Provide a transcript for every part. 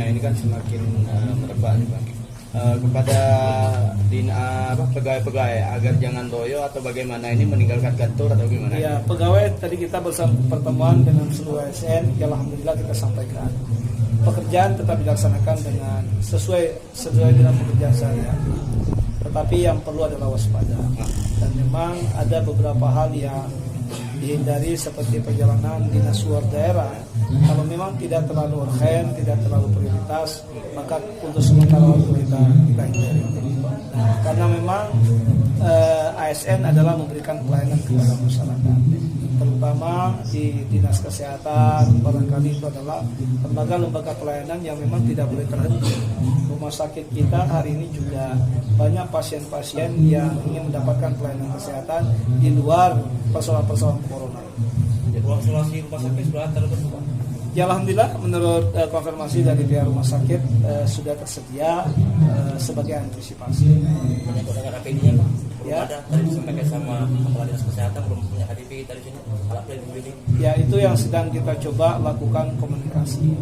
ini kan semakin merebak nih Bang. Kepada pegawai-pegawai agar jangan loyo atau bagaimana, ini meninggalkan kantor atau gimana? Ya, pegawai tadi kita bersama pertemuan dengan seluruh ASN, ya alhamdulillah kita sampaikan pekerjaan tetap dilaksanakan dengan sesuai dengan pekerjaan saya. Tetapi yang perlu adalah waspada. Dan memang ada beberapa hal yang dihindari seperti perjalanan dinas luar daerah. Kalau memang tidak terlalu urgen, tidak terlalu prioritas, maka untuk sementara waktu kita hindari. Nah, karena memang ASN adalah memberikan pelayanan kepada masyarakat, terutama di dinas kesehatan. Barangkali itu adalah lembaga-lembaga pelayanan yang memang tidak boleh terhenti. Rumah sakit kita hari ini juga banyak pasien-pasien yang ingin mendapatkan pelayanan kesehatan di luar persoalan-persoalan corona. Ruang isolasi rumah sakit sudah terbentuk. Ya alhamdulillah, menurut konfirmasi dari pihak rumah sakit sudah tersedia sebagai antisipasi. Dengan APD-nya Pak, belum Ya. ada. Tadi disampaikan sama kepala dinas kesehatan belum punya HDP dari sini. Alat pelindung. Ya, itu yang sedang kita coba lakukan komunikasi.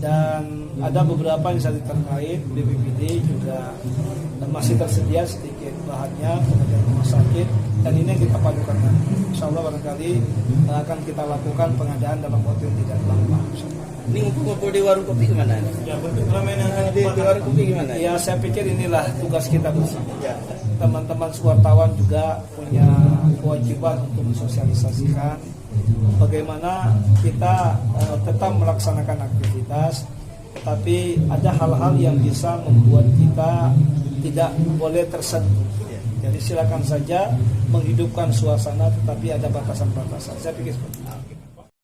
Dan ada beberapa instansi terkait, BPBD juga masih tersedia sedikit bahannya, kemudian rumah sakit, dan ini yang kita padukan. Insya Allah barangkali akan kita lakukan pengadaan dalam waktu yang tidak lama. Ini ngumpul di warung kopi gimana? Ya, bentuk ramai Di warung kopi gimana? Ya, saya pikir inilah tugas kita bersama. Ya. Teman-teman wartawan juga punya kewajiban untuk mensosialisasikan bagaimana kita tetap melaksanakan aktivitas, tetapi ada hal-hal yang bisa membuat kita tidak boleh tersentuh. Jadi silakan saja menghidupkan suasana, tetapi ada batasan-batasan. Saya pikir seperti itu.